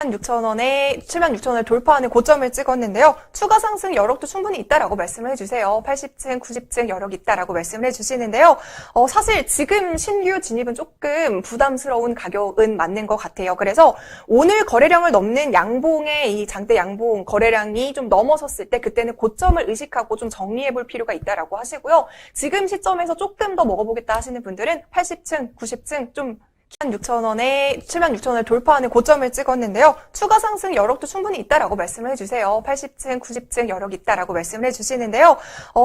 76,000원에 76,000원을 돌파하는 고점을 찍었는데요. 추가 상승 여력도 충분히 있다라고 말씀을 해주세요. 80층, 90층 여력 있다라고 말씀을 해주시는데요. 사실 지금 신규 진입은 조금 부담스러운 가격은 맞는 것 같아요. 그래서 오늘 거래량을 넘는 양봉의 이 장대 양봉 거래량이 좀 넘어섰을 때 그때는 고점을 의식하고 좀 정리해 볼 필요가 있다라고 하시고요. 지금 시점에서 조금 더 먹어보겠다 하시는 분들은 80층, 90층 좀 76,000원에 76,000원을 돌파하는 고점을 찍었는데요. 추가 상승 여력도 충분히 있다라고 말씀을 해주세요. 80층, 90층 여력 있다라고 말씀을 해주시는데요.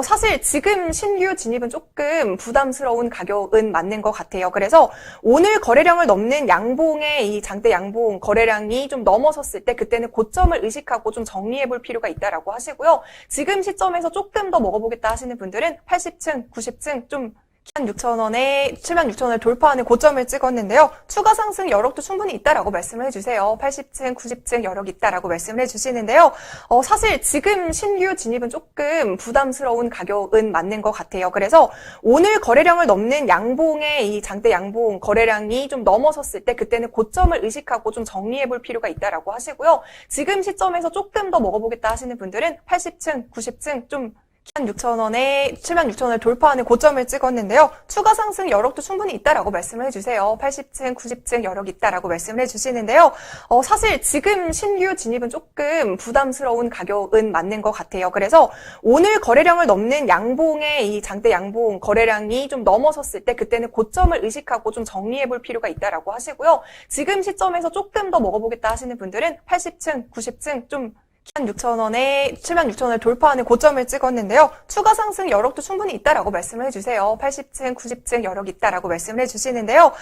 사실 지금 신규 진입은 조금 부담스러운 가격은 맞는 것 같아요. 그래서 오늘 거래량을 넘는 양봉의 이 장대 양봉 거래량이 좀 넘어섰을 때 그때는 고점을 의식하고 좀 정리해 볼 필요가 있다라고 하시고요. 지금 시점에서 조금 더 먹어보겠다 하시는 분들은 80층, 90층 좀 76,000원에 76,000원을 돌파하는 고점을 찍었는데요. 추가 상승 여력도 충분히 있다라고 말씀을 해주세요. 80층, 90층 여력 있다라고 말씀을 해주시는데요. 사실 지금 신규 진입은 조금 부담스러운 가격은 맞는 것 같아요. 그래서 오늘 거래량을 넘는 양봉의 이 장대 양봉 거래량이 좀 넘어섰을 때 그때는 고점을 의식하고 좀 정리해 볼 필요가 있다라고 하시고요. 지금 시점에서 조금 더 먹어보겠다 하시는 분들은 80층, 90층 좀 76,000원에 76,000원을 돌파하는 고점을 찍었는데요. 추가 상승 여력도 충분히 있다라고 말씀을 해주세요. 80층, 90층 여력 있다라고 말씀을 해주시는데요. 사실 지금 신규 진입은 조금 부담스러운 가격은 맞는 것 같아요. 그래서 오늘 거래량을 넘는 양봉의 이 장대 양봉 거래량이 좀 넘어섰을 때 그때는 고점을 의식하고 좀 정리해 볼 필요가 있다라고 하시고요. 지금 시점에서 조금 더 먹어보겠다 하시는 분들은 80층, 90층 좀 76,000원에 76,000원을 돌파하는 고점을 찍었는데요. 추가 상승 여력도 충분히 있다라고 말씀을 해주세요. 80층, 90층 여력 있다라고 말씀을 해주시는데요.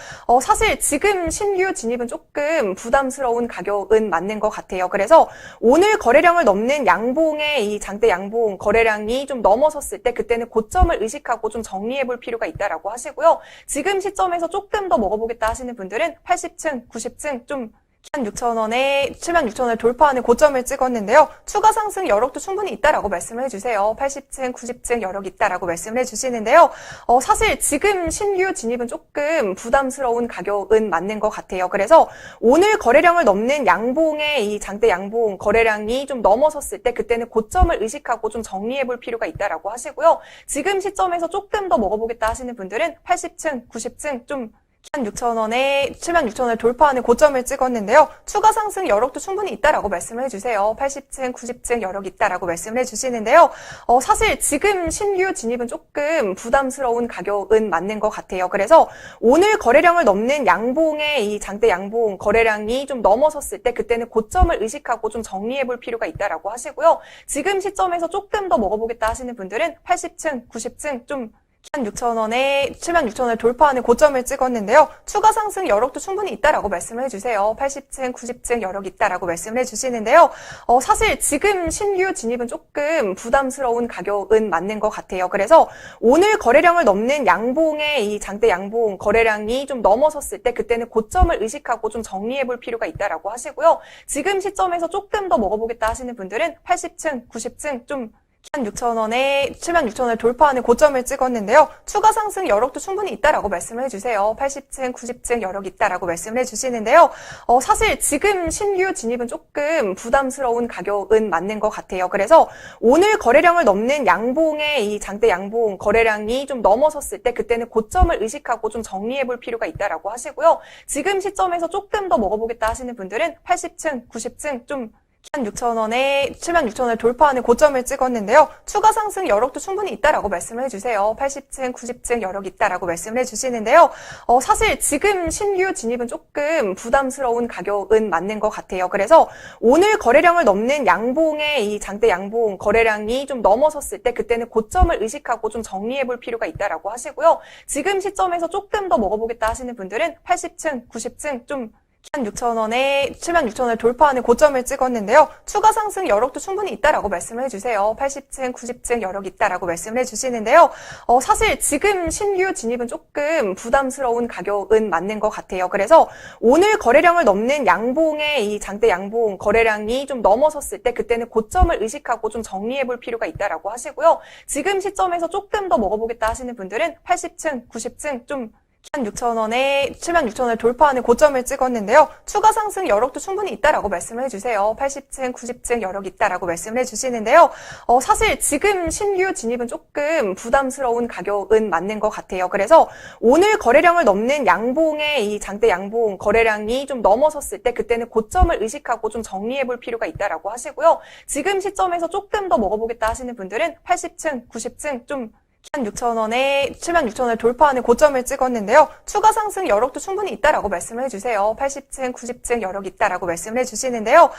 사실 지금 신규 진입은 조금 부담스러운 가격은 맞는 것 같아요. 그래서 오늘 거래량을 넘는 양봉의 이 장대 양봉 거래량이 좀 넘어섰을 때 그때는 고점을 의식하고 좀 정리해 볼 필요가 있다라고 하시고요. 지금 시점에서 조금 더 먹어보겠다 하시는 분들은 80층, 90층 좀 76,000원에 76,000원을 돌파하는 고점을 찍었는데요. 추가 상승 여력도 충분히 있다라고 말씀을 해주세요. 80층, 90층 여력 있다라고 말씀을 해주시는데요. 사실 지금 신규 진입은 조금 부담스러운 가격은 맞는 것 같아요. 그래서 오늘 거래량을 넘는 양봉의 이 장대 양봉 거래량이 좀 넘어섰을 때 그때는 고점을 의식하고 좀 정리해 볼 필요가 있다라고 하시고요. 지금 시점에서 조금 더 먹어보겠다 하시는 분들은 80층, 90층 좀 76,000원에 76,000원을 돌파하는 고점을 찍었는데요. 추가 상승 여력도 충분히 있다라고 말씀을 해주세요. 80층, 90층 여력 있다라고 말씀을 해주시는데요. 사실 지금 신규 진입은 조금 부담스러운 가격은 맞는 것 같아요. 그래서 오늘 거래량을 넘는 양봉의 이 장대 양봉 거래량이 좀 넘어섰을 때 그때는 고점을 의식하고 좀 정리해 볼 필요가 있다라고 하시고요. 지금 시점에서 조금 더 먹어보겠다 하시는 분들은 80층, 90층 좀 76,000원에 76,000원을 돌파하는 고점을 찍었는데요. 추가 상승 여력도 충분히 있다라고 말씀을 해주세요. 80층, 90층 여력 있다라고 말씀을 해주시는데요. 사실 지금 신규 진입은 조금 부담스러운 가격은 맞는 것 같아요. 그래서 오늘 거래량을 넘는 양봉의 이 장대 양봉 거래량이 좀 넘어섰을 때 그때는 고점을 의식하고 좀 정리해 볼 필요가 있다라고 하시고요. 지금 시점에서 조금 더 먹어보겠다 하시는 분들은 80층, 90층 좀 76,000원에 76,000원을 돌파하는 고점을 찍었는데요. 추가 상승 여력도 충분히 있다라고 말씀을 해주세요. 80층, 90층 여력 있다라고 말씀을 해주시는데요. 사실 지금 신규 진입은 조금 부담스러운 가격은 맞는 것 같아요. 그래서 오늘 거래량을 넘는 양봉의 이 장대 양봉 거래량이 좀 넘어섰을 때 그때는 고점을 의식하고 좀 정리해 볼 필요가 있다라고 하시고요. 지금 시점에서 조금 더 먹어보겠다 하시는 분들은 80층, 90층 좀 76,000원에 76,000원을 돌파하는 고점을 찍었는데요. 추가 상승 여력도 충분히 있다라고 말씀을 해주세요. 80층, 90층 여력 있다라고 말씀을 해주시는데요. 사실 지금 신규 진입은 조금 부담스러운 가격은 맞는 것 같아요. 그래서 오늘 거래량을 넘는 양봉의 이 장대 양봉 거래량이 좀 넘어섰을 때 그때는 고점을 의식하고 좀 정리해 볼 필요가 있다라고 하시고요. 지금 시점에서 조금 더 먹어보겠다 하시는 분들은 80층, 90층 좀 76,000원에 76,000원을 돌파하는 고점을 찍었는데요. 추가 상승 여력도 충분히 있다라고 말씀을 해주세요. 80층, 90층 여력 있다라고 말씀을 해주시는데요. 사실 지금 신규 진입은 조금 부담스러운 가격은 맞는 것 같아요. 그래서 오늘 거래량을 넘는 양봉의 이 장대 양봉 거래량이 좀 넘어섰을 때 그때는 고점을 의식하고 좀 정리해 볼 필요가 있다라고 하시고요. 지금 시점에서 조금 더 먹어보겠다 하시는 분들은 80층, 90층 좀 76,000원에 76,000원을 돌파하는 고점을 찍었는데요. 추가 상승 여력도 충분히 있다라고 말씀을 해주세요. 80층, 90층 여력 있다라고 말씀을 해주시는데요. 사실 지금 신규 진입은 조금 부담스러운 가격은 맞는 것 같아요. 그래서 오늘 거래량을 넘는 양봉의 이 장대 양봉 거래량이 좀 넘어섰을 때 그때는 고점을 의식하고 좀 정리해 볼 필요가 있다라고 하시고요. 지금 시점에서 조금 더 먹어보겠다 하시는 분들은 80층, 90층 좀 76,000원에 76,000원을 돌파하는 고점을 찍었는데요. 추가 상승 여력도 충분히 있다라고 말씀을 해주세요. 80층, 90층 여력 있다라고 말씀을 해주시는데요.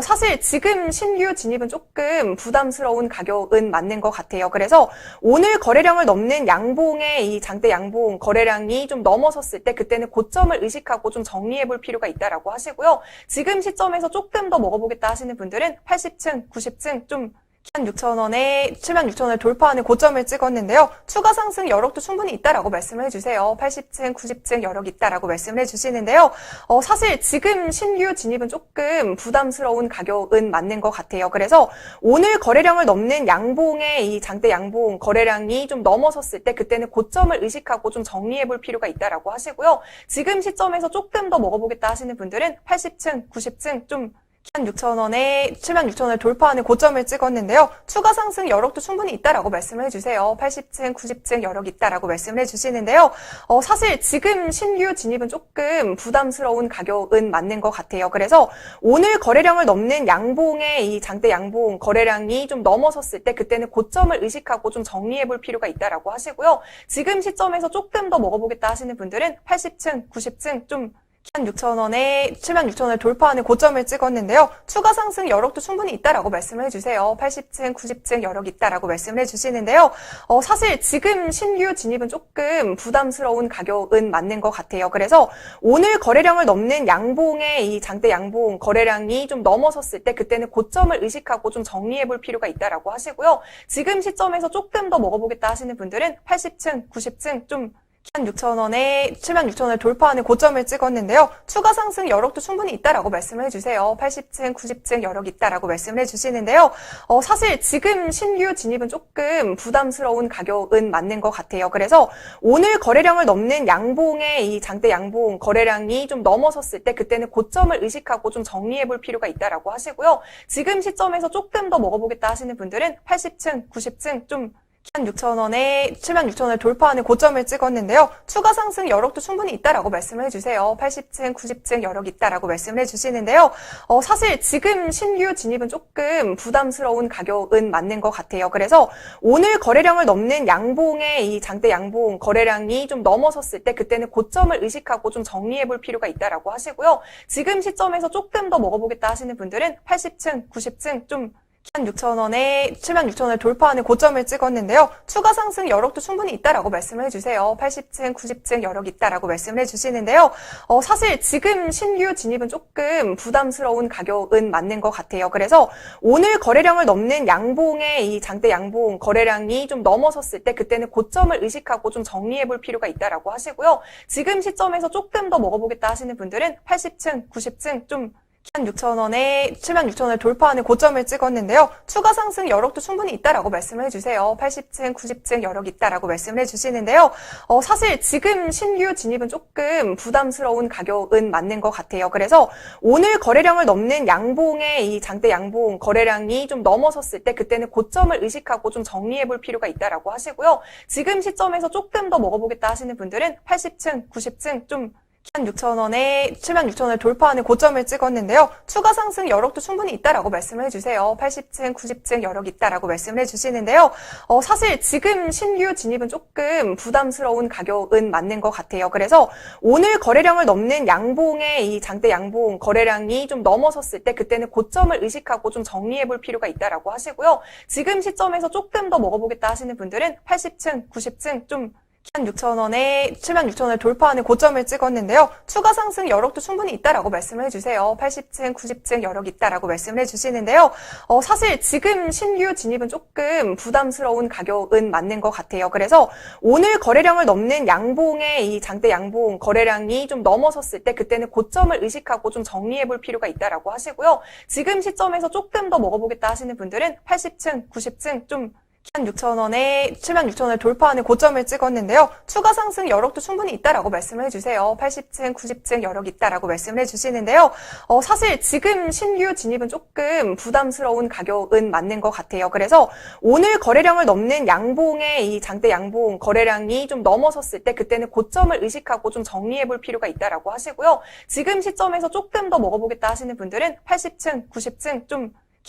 사실 지금 신규 진입은 조금 부담스러운 가격은 맞는 것 같아요. 그래서 오늘 거래량을 넘는 양봉의 이 장대 양봉 거래량이 좀 넘어섰을 때 그때는 고점을 의식하고 좀 정리해 볼 필요가 있다라고 하시고요. 지금 시점에서 조금 더 먹어보겠다 하시는 분들은 80층, 90층 좀 76,000원에 76,000원을 돌파하는 고점을 찍었는데요. 추가 상승 여력도 충분히 있다라고 말씀을 해주세요. 80층, 90층 여력 있다라고 말씀을 해주시는데요. 사실 지금 신규 진입은 조금 부담스러운 가격은 맞는 것 같아요. 그래서 오늘 거래량을 넘는 양봉의 이 장대 양봉 거래량이 좀 넘어섰을 때 그때는 고점을 의식하고 좀 정리해 볼 필요가 있다라고 하시고요. 지금 시점에서 조금 더 먹어보겠다 하시는 분들은 80층, 90층 좀 76,000원에 76,000원을 돌파하는 고점을 찍었는데요. 추가 상승 여력도 충분히 있다라고 말씀을 해주세요. 80층, 90층 여력 있다라고 말씀을 해주시는데요. 사실 지금 신규 진입은 조금 부담스러운 가격은 맞는 것 같아요. 그래서 오늘 거래량을 넘는 양봉의 이 장대 양봉 거래량이 좀 넘어섰을 때 그때는 고점을 의식하고 좀 정리해 볼 필요가 있다라고 하시고요. 지금 시점에서 조금 더 먹어보겠다 하시는 분들은 80층, 90층 좀 76,000원에 76,000원을 돌파하는 고점을 찍었는데요. 추가 상승 여력도 충분히 있다라고 말씀을 해주세요. 80층, 90층 여력 있다라고 말씀을 해주시는데요. 사실 지금 신규 진입은 조금 부담스러운 가격은 맞는 것 같아요. 그래서 오늘 거래량을 넘는 양봉의 이 장대 양봉 거래량이 좀 넘어섰을 때 그때는 고점을 의식하고 좀 정리해 볼 필요가 있다라고 하시고요. 지금 시점에서 조금 더 먹어보겠다 하시는 분들은 80층, 90층 좀 76,000원에 76,000원을 돌파하는 고점을 찍었는데요. 추가 상승 여력도 충분히 있다라고 말씀을 해주세요. 80층, 90층 여력 있다라고 말씀을 해주시는데요. 사실 지금 신규 진입은 조금 부담스러운 가격은 맞는 것 같아요. 그래서 오늘 거래량을 넘는 양봉의 이 장대 양봉 거래량이 좀 넘어섰을 때 그때는 고점을 의식하고 좀 정리해 볼 필요가 있다라고 하시고요. 지금 시점에서 조금 더 먹어보겠다 하시는 분들은 80층, 90층 좀 76,000원에 76,000원을 돌파하는 고점을 찍었는데요. 추가 상승 여력도 충분히 있다라고 말씀을 해주세요. 80층, 90층 여력 있다라고 말씀을 해주시는데요. 사실 지금 신규 진입은 조금 부담스러운 가격은 맞는 것 같아요. 그래서 오늘 거래량을 넘는 양봉의 이 장대 양봉 거래량이 좀 넘어섰을 때 그때는 고점을 의식하고 좀 정리해 볼 필요가 있다라고 하시고요. 지금 시점에서 조금 더 먹어보겠다 하시는 분들은 80층, 90층 좀 76,000원에 76,000원을 돌파하는 고점을 찍었는데요. 추가 상승 여력도 충분히 있다라고 말씀을 해주세요. 80층, 90층 여력 있다라고 말씀을 해주시는데요. 사실 지금 신규 진입은 조금 부담스러운 가격은 맞는 것 같아요. 그래서 오늘 거래량을 넘는 양봉의 이 장대 양봉 거래량이 좀 넘어섰을 때 그때는 고점을 의식하고 좀 정리해 볼 필요가 있다라고 하시고요. 지금 시점에서 조금 더 먹어보겠다 하시는 분들은 80층, 90층 좀 76,000원에 76,000원을 돌파하는 고점을 찍었는데요. 추가 상승 여력도 충분히 있다라고 말씀을 해주세요. 80층, 90층 여력 있다라고 말씀을 해주시는데요. 사실 지금 신규 진입은 조금 부담스러운 가격은 맞는 것 같아요. 그래서 오늘 거래량을 넘는 양봉의 이 장대 양봉 거래량이 좀 넘어섰을 때 그때는 고점을 의식하고 좀 정리해 볼 필요가 있다라고 하시고요. 지금 시점에서 조금 더 먹어보겠다 하시는 분들은 80층, 90층 좀 76,000원에 76,000원을 돌파하는 고점을 찍었는데요. 추가 상승 여력도 충분히 있다라고 말씀을 해주세요. 80층, 90층 여력 있다라고 말씀을 해주시는데요. 사실 지금 신규 진입은 조금 부담스러운 가격은 맞는 것 같아요. 그래서 오늘 거래량을 넘는 양봉의 이 장대 양봉 거래량이 좀 넘어섰을 때 그때는 고점을 의식하고 좀 정리해 볼 필요가 있다라고 하시고요. 지금 시점에서 조금 더 먹어보겠다 하시는 분들은 80층, 90층 좀 76,000원에 76,000원을 돌파하는 고점을 찍었는데요. 추가 상승 여력도 충분히 있다라고 말씀을 해주세요. 80층, 90층 여력 있다라고 말씀을 해주시는데요. 사실 지금 신규 진입은 조금 부담스러운 가격은 맞는 것 같아요. 그래서 오늘 거래량을 넘는 양봉의 이 장대 양봉 거래량이 좀 넘어섰을 때 그때는 고점을 의식하고 좀 정리해 볼 필요가 있다라고 하시고요. 지금 시점에서 조금 더 먹어보겠다 하시는 분들은 80층, 90층 좀 76,000원에 76,000원을 돌파하는 고점을 찍었는데요. 추가 상승 여력도 충분히 있다라고 말씀을 해주세요. 80층, 90층 여력 있다라고 말씀을 해주시는데요. 사실 지금 신규 진입은 조금 부담스러운 가격은 맞는 것 같아요. 그래서 오늘 거래량을 넘는 양봉의 이 장대 양봉 거래량이 좀 넘어섰을 때 그때는 고점을 의식하고 좀 정리해 볼 필요가 있다라고 하시고요. 지금 시점에서 조금 더 먹어보겠다 하시는 분들은 80층, 90층 좀